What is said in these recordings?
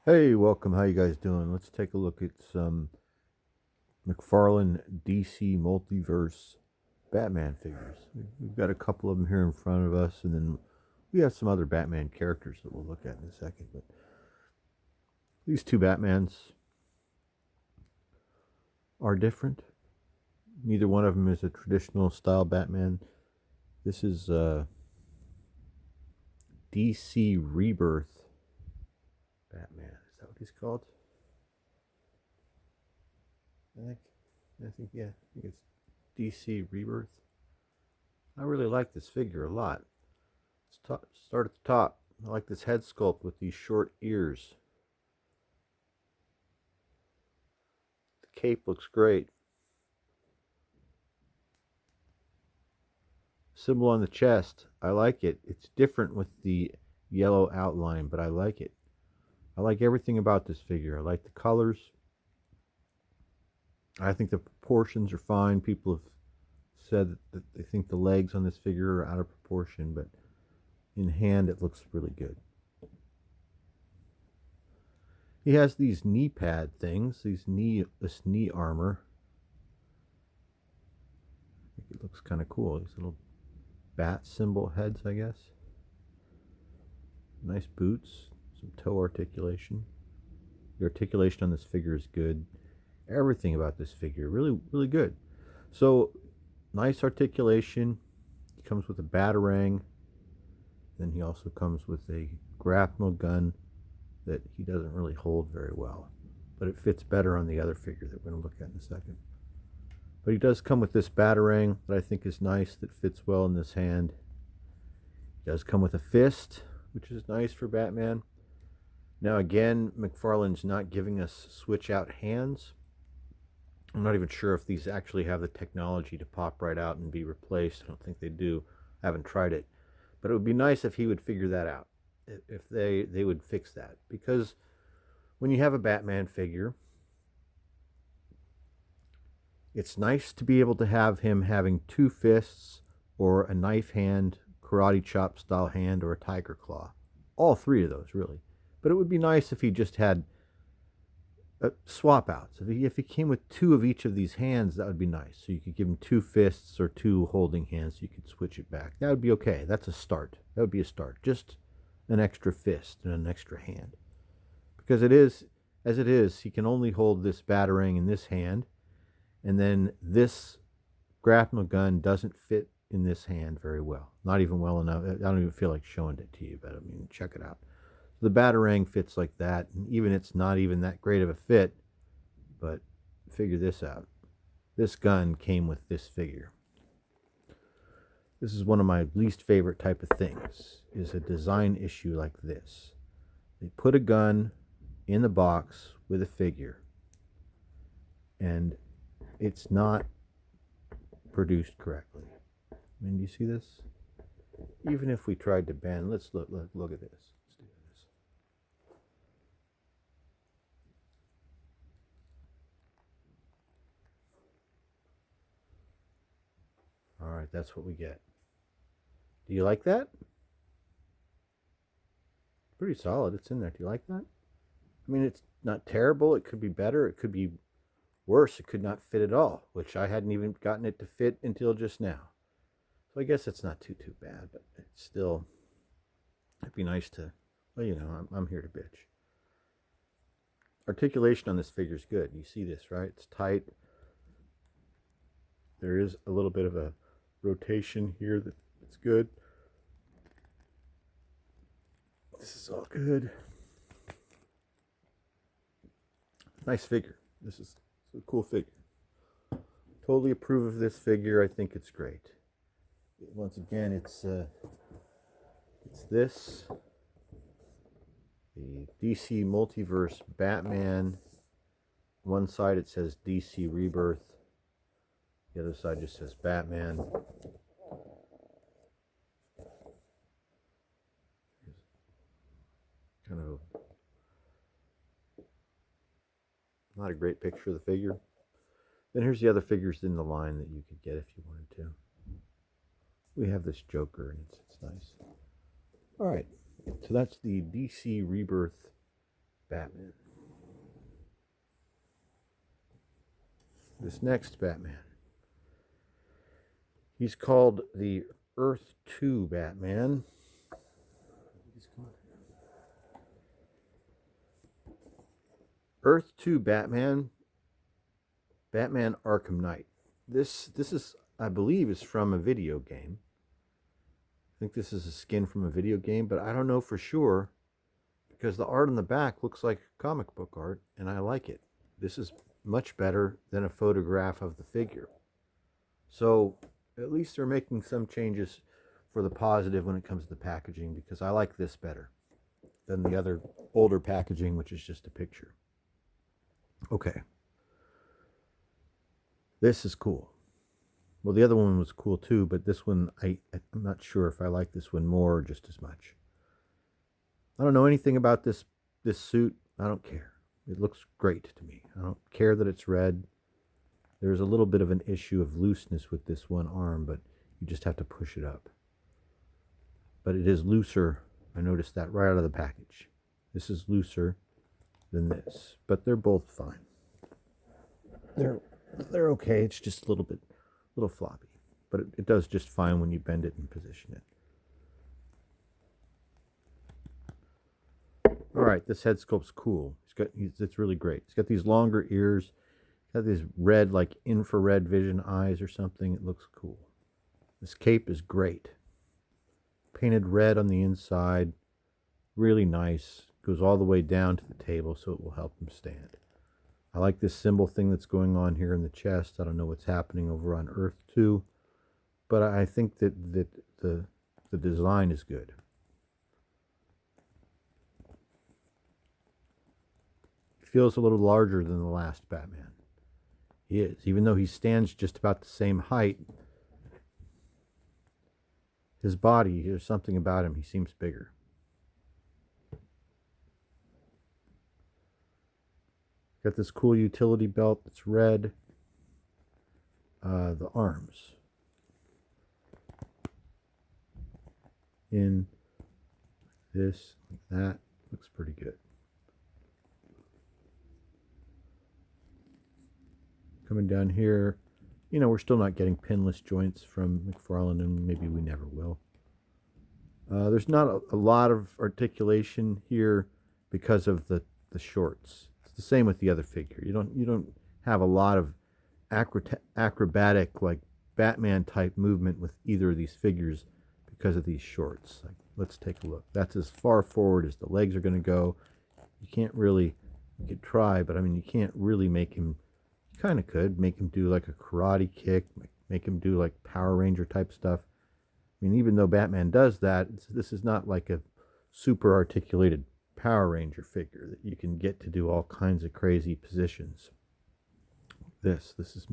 Hey, welcome. How you guys doing? Let's take a look at some McFarlane DC Multiverse Batman figures. We've got a couple of them here in front of us, and then we have some other Batman characters that we'll look at in a second. But these two Batmans are different. Neither one of them is a traditional style Batman. This is DC Rebirth Batman. Is that what he's called? I think. Yeah. I think it's DC Rebirth. I really like this figure a lot. Let's start at the top. I like this head sculpt with these short ears. The cape looks great. Symbol on the chest. I like it. It's different with the yellow outline, but I like it. I like everything about this figure. I like the colors. I think the proportions are fine. People have said that they think the legs on this figure are out of proportion, but in hand it looks really good. He has these knee pad things, this knee armor. I think it looks kind of cool. These little bat symbol heads, I guess. Nice boots, some toe articulation. The articulation on this figure is good. Everything about this figure really, really good. So nice articulation. He comes with a batarang. Then he also comes with a grapnel gun that he doesn't really hold very well, but it fits better on the other figure that we're going to look at in a second. But he does come with this batarang that I think is nice, that fits well in this hand. He does come with a fist, which is nice for Batman. Now again, McFarlane's not giving us switch out hands. I'm not even sure if these actually have the technology to pop right out and be replaced. I don't think they do. I haven't tried it. But it would be nice if he would figure that out. If they would fix that. Because when you have a Batman figure, it's nice to be able to have him having two fists or a knife hand, karate chop style hand, or a tiger claw. All three of those, really. But it would be nice if he just had swap outs. If he came with two of each of these hands, that would be nice. So you could give him two fists or two holding hands. So you could switch it back. That would be okay. That's a start. That would be a start. Just an extra fist and an extra hand. Because it is, as it is, he can only hold this batarang in this hand. And then this grapnel gun doesn't fit in this hand very well. Not even well enough. I don't even feel like showing it to you, but I mean, check it out. The batarang fits like that, and even it's not even that great of a fit, but figure this out. This gun came with this figure. This is one of my least favorite type of things, is a design issue like this. They put a gun in the box with a figure, and it's not produced correctly. I mean, do you see this? Even if we tried to bend, let's look at this. All right, that's what we get. Do you like that? Pretty solid. It's in there. Do you like that? I mean, it's not terrible. It could be better. It could be worse. It could not fit at all, which I hadn't even gotten it to fit until just now. So I guess it's not too bad, but it's still, it'd be nice to, well, you know, I'm here to bitch. Articulation on this figure is good. You see this, right? It's tight. There is a little bit of a rotation here that's good. This is all good. Nice figure. This is a cool figure. Totally approve of this figure. I think it's great. Once again, it's this, the DC Multiverse Batman. One side it says DC Rebirth. The other side just says Batman. Kind of not a great picture of the figure. Then here's the other figures in the line that you could get if you wanted to. We have this Joker, and it's nice. All right, so that's the DC Rebirth Batman. This next Batman. He's called the Earth 2 Batman. Earth 2 Batman, Batman Arkham Knight. This is, I believe, is from a video game. I think this is a skin from a video game, but I don't know for sure because the art on the back looks like comic book art, and I like it. This is much better than a photograph of the figure. So at least they're making some changes for the positive when it comes to the packaging, because I like this better than the other older packaging, which is just a picture. Okay. This is cool. Well, the other one was cool too, but this one, I'm not sure if I like this one more or just as much. I don't know anything about this suit. I don't care. It looks great to me. I don't care that it's red. There's a little bit of an issue of looseness with this one arm, but you just have to push it up. But it is looser. I noticed that right out of the package. This is looser than this, but they're both fine. They're okay. It's just a little floppy, but it does just fine when you bend it and position it. All right, this head sculpt's cool. It's really great. It's got these longer ears, got these red, like infrared vision eyes or something. It looks cool. This cape is great. Painted red on the inside, really nice. Goes all the way down to the table, so it will help him stand. I like this symbol thing that's going on here in the chest. I don't know what's happening over on Earth 2, but I think that the design is good. He feels a little larger than the last Batman. He is, even though he stands just about the same height. His body, there's something about him. He seems bigger. Got this cool utility belt that's red. The arms. In this, like that. Looks pretty good. Coming down here, we're still not getting pinless joints from McFarlane, and maybe we never will. There's not a lot of articulation here because of the shorts. The same with the other figure. You don't have a lot of acrobatic, like Batman type movement with either of these figures because of these shorts. Like, let's take a look. That's as far forward as the legs are going to go. You can't really, you could try, but I mean, you can't really make him. You kind of could make him do like a karate kick, make him do like Power Ranger type stuff. I mean, even though Batman does that, this is not like a super articulated Power Ranger figure that you can get to do all kinds of crazy positions. This is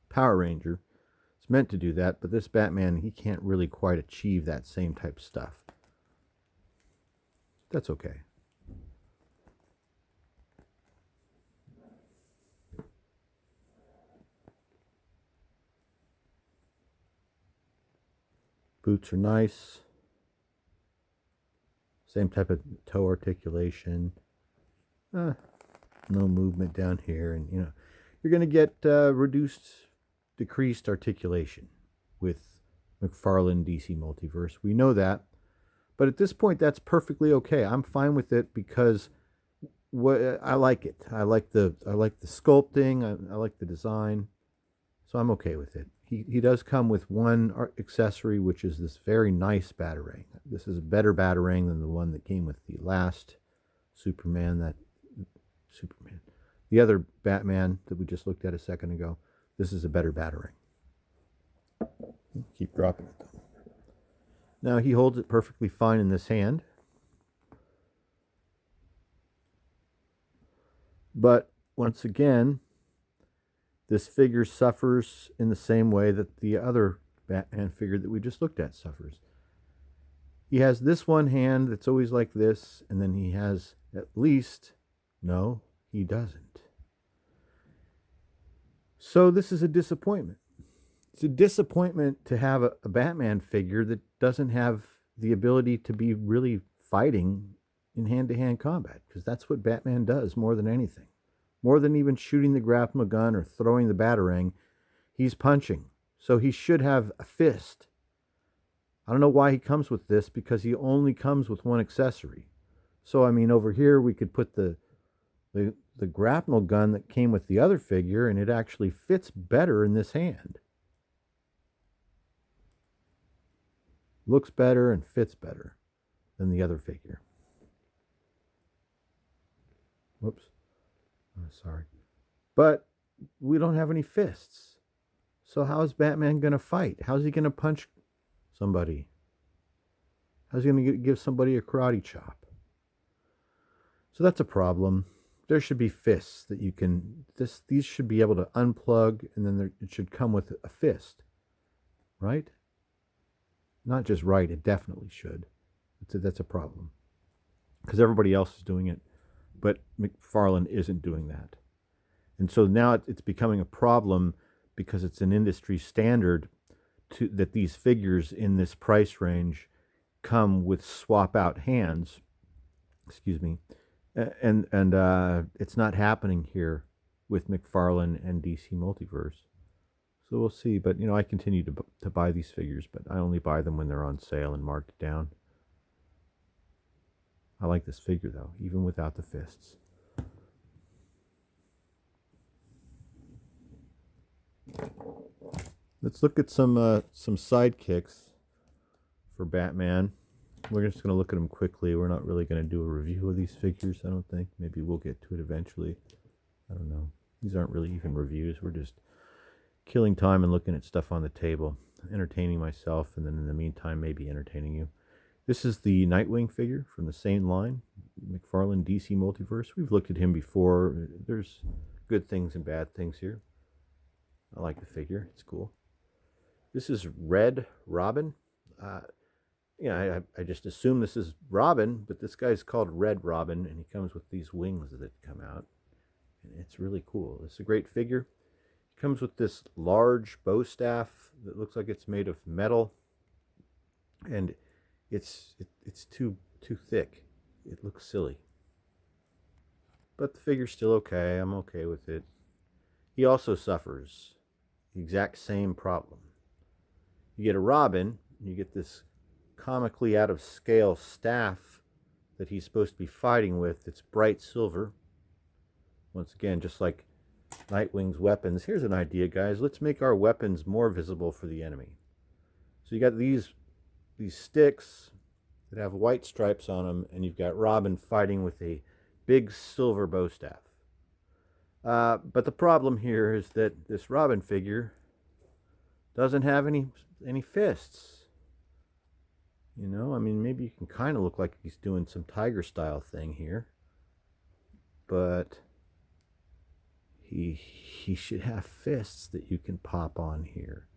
Power Ranger. It's meant to do that, but this Batman, he can't really quite achieve that same type of stuff. That's okay. Boots are nice. Same type of toe articulation. No movement down here. And, you're going to get decreased articulation with McFarlane DC Multiverse. We know that. But at this point, that's perfectly okay. I'm fine with it because I like it. I like the sculpting. I like the design. So I'm okay with it. He does come with one accessory, which is this very nice Batarang. This is a better Batarang than the one that came with the last Superman. The other Batman that we just looked at a second ago. This is a better Batarang. Keep dropping it though. Now he holds it perfectly fine in this hand. But once again, this figure suffers in the same way that the other Batman figure that we just looked at suffers. He has this one hand that's always like this, and then he has no, he doesn't. So this is a disappointment. It's a disappointment to have a Batman figure that doesn't have the ability to be really fighting in hand-to-hand combat, because that's what Batman does more than anything. More than even shooting the grapnel gun or throwing the batarang, he's punching. So he should have a fist. I don't know why he comes with this, because he only comes with one accessory. So, I mean, over here we could put the grapnel gun that came with the other figure, and it actually fits better in this hand. Looks better and fits better than the other figure. Whoops. Oh, sorry. But we don't have any fists. So how is Batman going to fight? How's he going to punch somebody? How's he going to give somebody a karate chop? So that's a problem. There should be fists that you can... These should be able to unplug, and then it should come with a fist. Right? Not just right, it definitely should. That's a problem. Because everybody else is doing it, but McFarlane isn't doing that. And so now it's becoming a problem, because it's an industry standard that these figures in this price range come with swap out hands. Excuse me. And it's not happening here with McFarlane and DC Multiverse. So we'll see. But, I continue to buy these figures, but I only buy them when they're on sale and marked down. I like this figure, though, even without the fists. Let's look at some sidekicks for Batman. We're just going to look at them quickly. We're not really going to do a review of these figures, I don't think. Maybe we'll get to it eventually. I don't know. These aren't really even reviews. We're just killing time and looking at stuff on the table, entertaining myself, and then in the meantime, maybe entertaining you. This is the Nightwing figure from the same line, McFarlane DC Multiverse. We've looked at him before. There's good things and bad things here. I like the figure. It's cool. This is Red Robin. I just assume this is Robin, but this guy's called Red Robin, and he comes with these wings that come out. And it's really cool. It's a great figure. It comes with this large bow staff that looks like it's made of metal, and it's too thick. It looks silly. But the figure's still okay. I'm okay with it. He also suffers the exact same problem. You get a Robin, and you get this comically out of scale staff that he's supposed to be fighting with. It's bright silver. Once again, just like Nightwing's weapons. Here's an idea, guys. Let's make our weapons more visible for the enemy. So you got these sticks that have white stripes on them, and you've got Robin fighting with a big silver bow staff. But the problem here is that this Robin figure doesn't have any fists. Maybe you can kind of look like he's doing some tiger style thing here, but he should have fists that you can pop on here,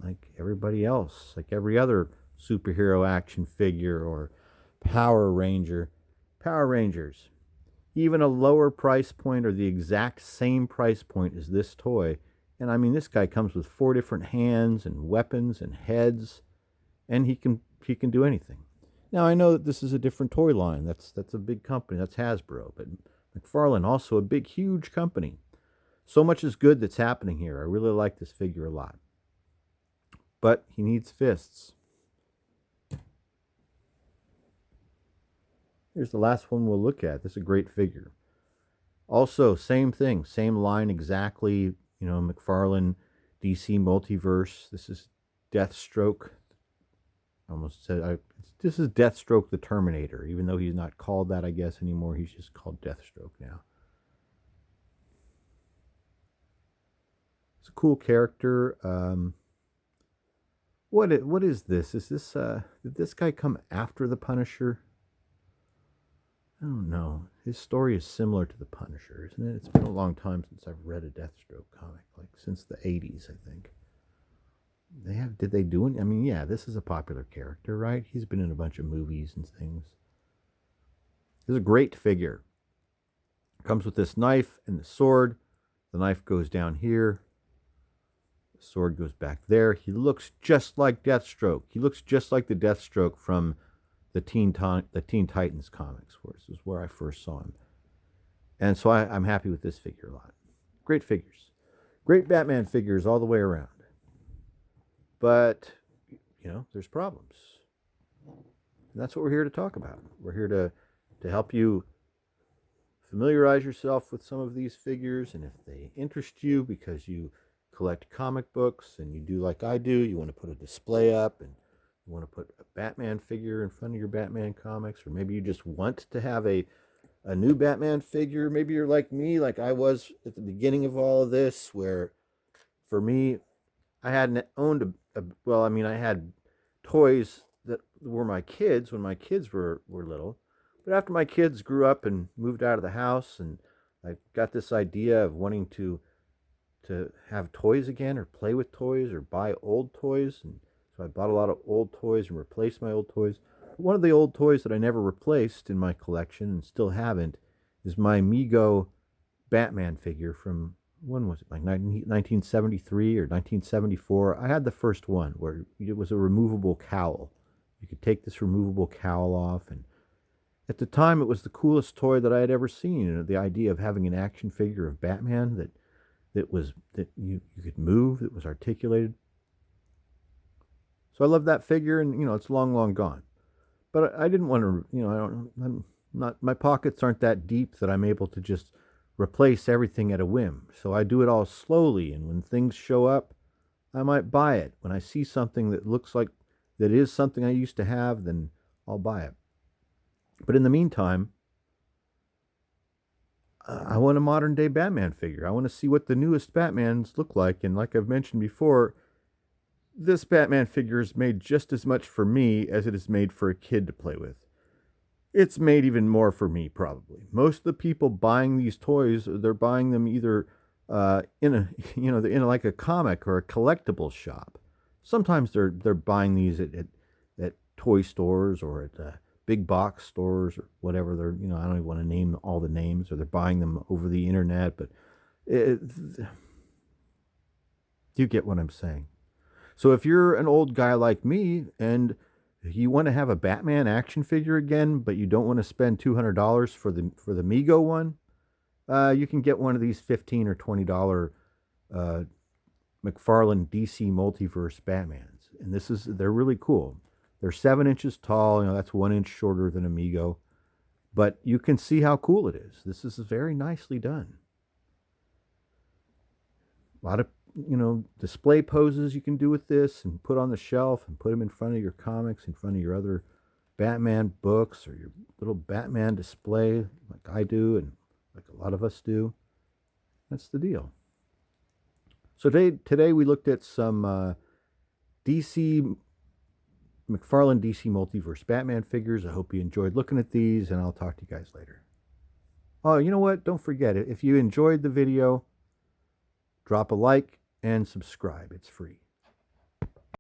like everybody else, like every other superhero action figure or Power Rangers. Even a lower price point or the exact same price point as this toy. And this guy comes with 4 different hands and weapons and heads, and he can do anything. Now, I know that this is a different toy line. That's a big company. That's Hasbro. But McFarlane, also a big, huge company. So much is good that's happening here. I really like this figure a lot. But he needs fists. Here's the last one we'll look at. This is a great figure. Also, same thing. Same line exactly. McFarlane, DC Multiverse. This is Deathstroke. This is Deathstroke the Terminator, even though he's not called that, I guess, anymore. He's just called Deathstroke now. It's a cool character. What is this? Is this did this guy come after the Punisher? I don't know. His story is similar to the Punisher, isn't it? It's been a long time since I've read a Deathstroke comic, like since the 80s, I think. Did they do it? Yeah, this is a popular character, right? He's been in a bunch of movies and things. This is a great figure. Comes with this knife and the sword. The knife goes down here. The sword goes back there. He looks just like Deathstroke. He looks just like the Deathstroke from the Teen Titans comics, which is where I first saw him. And so I'm happy with this figure a lot. Great figures. Great Batman figures all the way around. But, there's problems. And that's what we're here to talk about. We're here to help you familiarize yourself with some of these figures. And if they interest you because you collect comic books and you do like I do, you want to put a display up and you want to put a Batman figure in front of your Batman comics, or maybe you just want to have a new Batman figure. Maybe you're like me, like I was at the beginning of all of this, where for me, I hadn't owned I had toys that were my kids when my kids were little. But after my kids grew up and moved out of the house, and I got this idea of wanting to have toys again, or play with toys, or buy old toys. And so I bought a lot of old toys and replaced my old toys. One of the old toys that I never replaced in my collection, and still haven't, is my Mego Batman figure from, when was it, like 1973 or 1974? I had the first one where it was a removable cowl. You could take this removable cowl off, and at the time it was the coolest toy that I had ever seen. The idea of having an action figure of Batman that you could move, that was articulated. So I love that figure, and it's long gone. But I didn't want to, I'm not, my pockets aren't that deep that I'm able to just replace everything at a whim. So I do it all slowly, and when things show up, I might buy it. When I see something that looks like that is something I used to have, then I'll buy it. But in the meantime, I want a modern day Batman figure. I want to see what the newest Batmans look like. And like I've mentioned before, this Batman figure is made just as much for me as it is made for a kid to play with. It's made even more for me, probably. Most of the people buying these toys, they're buying them either in like a comic or a collectible shop. Sometimes they're buying these at toy stores or at big box stores or whatever. They're I don't even want to name all the names, or they're buying them over the internet. But you get what I'm saying. So if you're an old guy like me and you want to have a Batman action figure again, but you don't want to spend $200 for the Mego one, you can get one of these $15 or $20 McFarlane DC Multiverse Batmans, and they're really cool. They're 7 inches tall. That's 1 inch shorter than a Mego, but you can see how cool it is. This is very nicely done. A lot of display poses you can do with this and put on the shelf and put them in front of your comics, in front of your other Batman books, or your little Batman display like I do and like a lot of us do. That's the deal. So today we looked at some McFarlane DC Multiverse Batman figures. I hope you enjoyed looking at these, and I'll talk to you guys later. Oh, you know what? Don't forget, if you enjoyed the video, drop a like and subscribe. It's free.